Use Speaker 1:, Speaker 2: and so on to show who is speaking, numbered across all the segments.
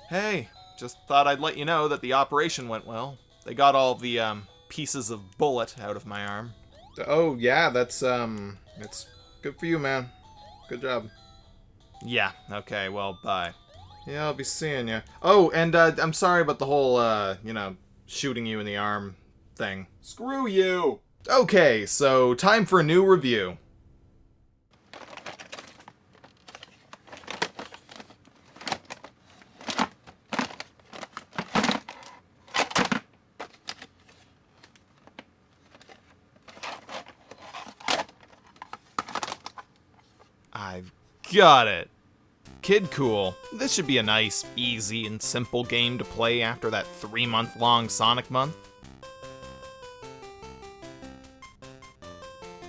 Speaker 1: Hey, just thought I'd let you know that the operation went well. They got all the, pieces of bullet out of my arm.
Speaker 2: Oh, yeah, it's good for you, man. Good job.
Speaker 1: Yeah, okay, well, bye.
Speaker 2: Yeah, I'll be seeing you. Oh, and, I'm sorry about the whole, shooting you in the arm thing.
Speaker 1: Screw you!
Speaker 2: Okay, so time for a new review.
Speaker 1: I've got it. Kid Kool. This should be a nice, easy, and simple game to play after that 3-month-long Sonic month.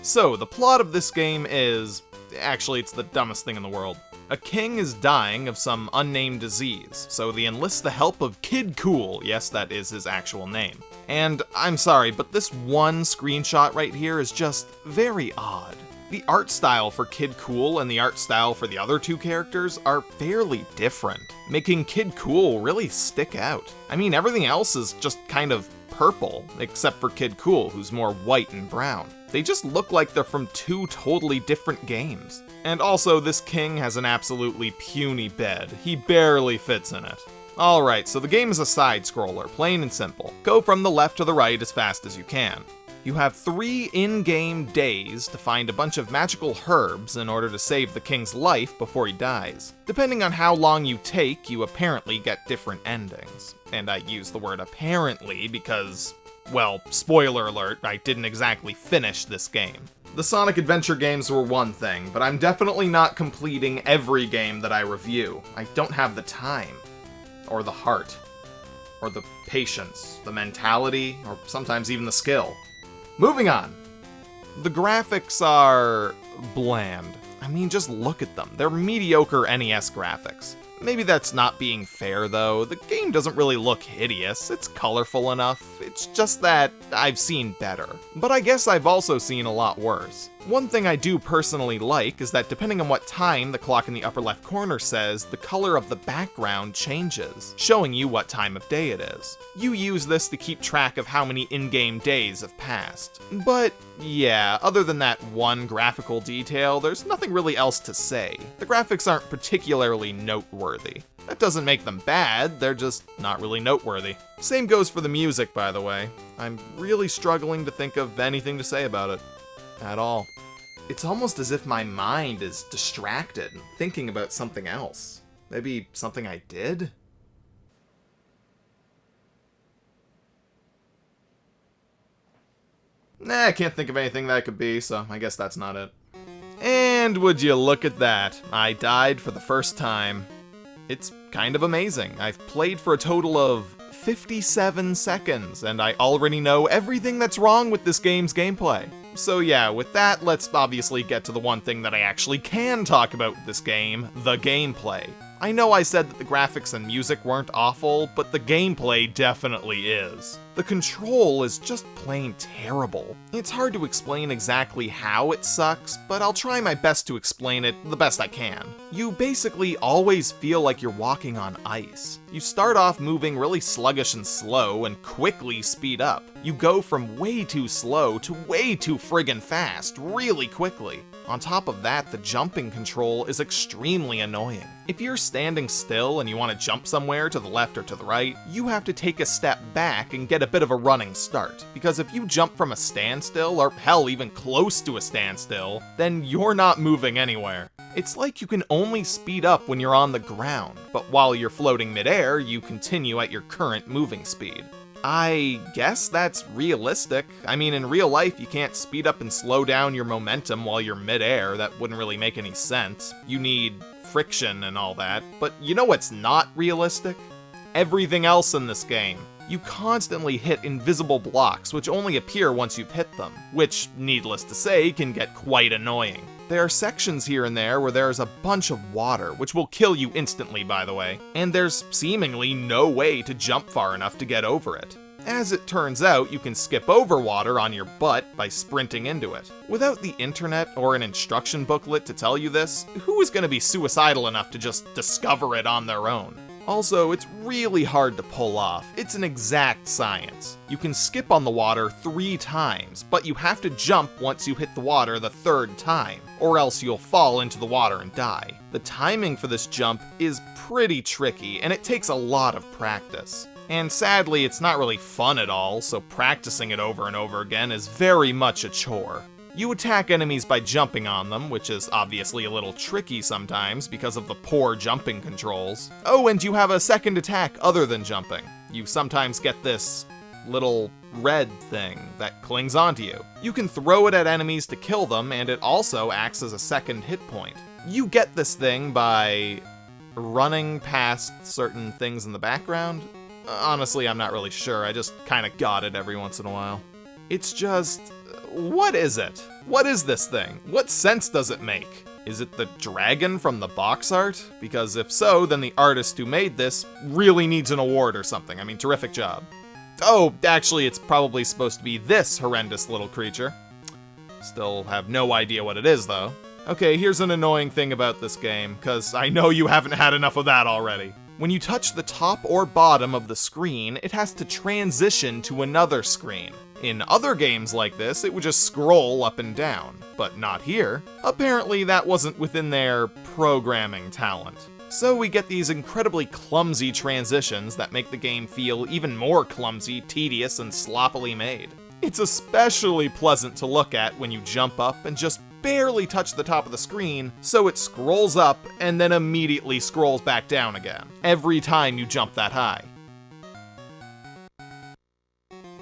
Speaker 1: So, the plot of this game is... Actually, it's the dumbest thing in the world. A king is dying of some unnamed disease, so they enlist the help of Kid Kool. Yes, that is his actual name. And I'm sorry, but this one screenshot right here is just very odd. The art style for Kid Kool and the art style for the other two characters are fairly different, making Kid Kool really stick out. I mean, everything else is just kind of purple, except for Kid Kool, who's more white and brown. They just look like they're from two totally different games. And also, this king has an absolutely puny bed. He barely fits in it. Alright, so the game is a side-scroller, plain and simple. Go from the left to the right as fast as you can. You have 3 in-game days to find a bunch of magical herbs in order to save the king's life before he dies. Depending on how long you take, you apparently get different endings. And I use the word apparently because, well, spoiler alert, I didn't exactly finish this game.
Speaker 2: The Sonic Adventure games were one thing, but I'm definitely not completing every game that I review. I don't have the time. Or the heart. Or the patience. The mentality. Or sometimes even the skill. Moving on.
Speaker 1: The graphics are bland. I mean, just look at them. They're mediocre NES graphics. Maybe that's not being fair, though. The game doesn't really look hideous. It's colorful enough. It's just that I've seen better. But I guess I've also seen a lot worse. One thing I do personally like is that depending on what time the clock in the upper left corner says, the color of the background changes, showing you what time of day it is. You use this to keep track of how many in-game days have passed. But yeah, other than that one graphical detail, there's nothing really else to say. The graphics aren't particularly noteworthy. That doesn't make them bad, they're just not really noteworthy. Same goes for the music, by the way. I'm really struggling to think of anything to say about it. At all.
Speaker 2: It's almost as if my mind is distracted, thinking about something else. Maybe something I did? Nah, I can't think of anything that could be, so I guess that's not it.
Speaker 1: And would you look at that? I died for the first time. It's kind of amazing. I've played for a total of 57 seconds, and I already know everything that's wrong with this game's gameplay. So yeah, with that, let's obviously get to the one thing that I actually can talk about with this game, the gameplay. I know I said that the graphics and music weren't awful, but the gameplay definitely is. The control is just plain terrible. It's hard to explain exactly how it sucks, but I'll try my best to explain it the best I can. You basically always feel like you're walking on ice. You start off moving really sluggish and slow and quickly speed up. You go from way too slow to way too friggin' fast, really quickly. On top of that, the jumping control is extremely annoying. If you're standing still and you want to jump somewhere to the left or to the right, you have to take a step back and get a bit of a running start. Because if you jump from a standstill, or hell, even close to a standstill, then you're not moving anywhere. It's like you can only speed up when you're on the ground, but while you're floating midair, you continue at your current moving speed. I guess that's realistic. I mean, in real life, you can't speed up and slow down your momentum while you're midair. That wouldn't really make any sense. You need friction and all that. But you know what's not realistic? Everything else in this game. You constantly hit invisible blocks, which only appear once you've hit them, which, needless to say, can get quite annoying. There are sections here and there where there's a bunch of water, which will kill you instantly, by the way, and there's seemingly no way to jump far enough to get over it. As it turns out, you can skip over water on your butt by sprinting into it. Without the internet or an instruction booklet to tell you this, who is going to be suicidal enough to just discover it on their own? Also, it's really hard to pull off. It's an exact science. You can skip on the water 3 times, but you have to jump once you hit the water the 3rd time, or else you'll fall into the water and die. The timing for this jump is pretty tricky, and it takes a lot of practice. And sadly, it's not really fun at all, so practicing it over and over again is very much a chore. You attack enemies by jumping on them, which is obviously a little tricky sometimes because of the poor jumping controls. Oh, and you have a second attack other than jumping. You sometimes get this little red thing that clings onto you. You can throw it at enemies to kill them, and it also acts as a second hit point. You get this thing by running past certain things in the background. Honestly, I'm not really sure. I just kind of got it every once in a while. It's just... what is it? What is this thing? What sense does it make? Is it the dragon from the box art? Because if so, then the artist who made this really needs an award or something. I mean, terrific job. Oh, actually, it's probably supposed to be this horrendous little creature. Still have no idea what it is, though. Okay, here's an annoying thing about this game, because I know you haven't had enough of that already. When you touch the top or bottom of the screen, it has to transition to another screen. In other games like this, it would just scroll up and down, but not here. Apparently that wasn't within their programming talent. So we get these incredibly clumsy transitions that make the game feel even more clumsy, tedious, and sloppily made. It's especially pleasant to look at when you jump up and just barely touch the top of the screen, so it scrolls up and then immediately scrolls back down again, every time you jump that high.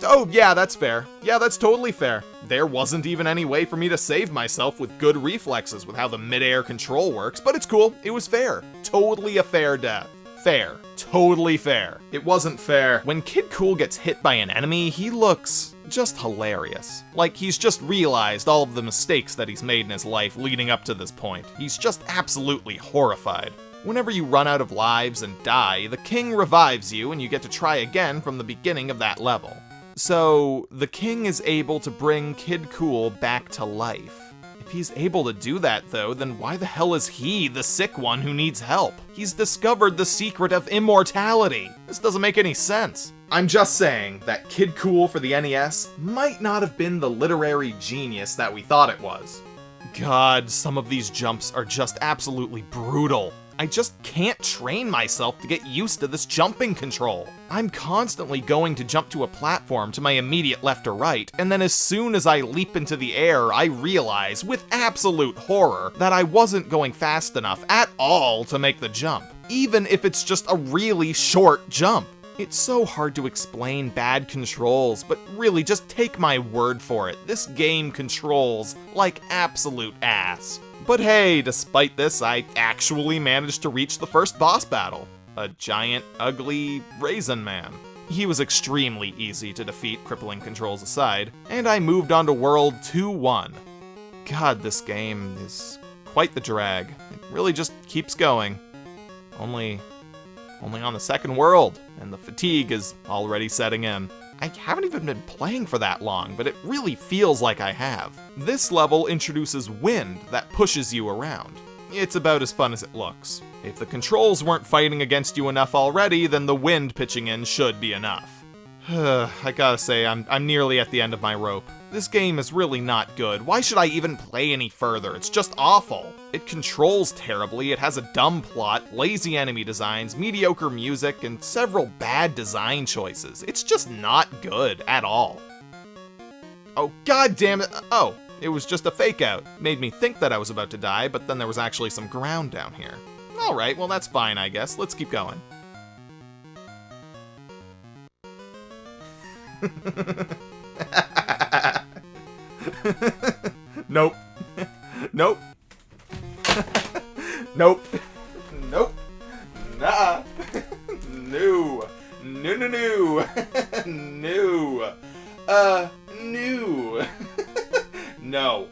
Speaker 1: Oh, yeah, that's fair. Yeah, that's totally fair. There wasn't even any way for me to save myself with good reflexes with how the mid-air control works, but it's cool. It was fair. Totally a fair death. Fair. Totally fair. It wasn't fair. When Kid Kool gets hit by an enemy, he looks just hilarious. Like he's just realized all of the mistakes that he's made in his life leading up to this point. He's just absolutely horrified. Whenever you run out of lives and die, the king revives you and you get to try again from the beginning of that level. So, the king is able to bring Kid Kool back to life. If he's able to do that, though, then why the hell is he the sick one who needs help? He's discovered the secret of immortality. This doesn't make any sense. I'm just saying that Kid Kool for the NES might not have been the literary genius that we thought it was. God, some of these jumps are just absolutely brutal. I just can't train myself to get used to this jumping control. I'm constantly going to jump to a platform to my immediate left or right, and then as soon as I leap into the air, I realize, with absolute horror, that I wasn't going fast enough at all to make the jump, even if it's just a really short jump. It's so hard to explain bad controls, but really just take my word for it. This game controls like absolute ass. But hey, despite this, I actually managed to reach the first boss battle. A giant, ugly raisin man. He was extremely easy to defeat, crippling controls aside, and I moved on to World 2-1. God, this game is quite the drag. It really just keeps going. Only on the second world, and the fatigue is already setting in. I haven't even been playing for that long, but it really feels like I have. This level introduces wind that pushes you around. It's about as fun as it looks. If the controls weren't fighting against you enough already, then the wind pitching in should be enough. I gotta say, I'm nearly at the end of my rope. This game is really not good. Why should I even play any further? It's just awful. It controls terribly, it has a dumb plot, lazy enemy designs, mediocre music, and several bad design choices. It's just not good at all. Oh, god damn it. Oh, it was just a fake out. Made me think that I was about to die, but then there was actually some ground down here. Alright, well that's fine, I guess. Let's keep going. Nope. Nope. Nope. Nope. Nah. No. No, no, no. No. No. No.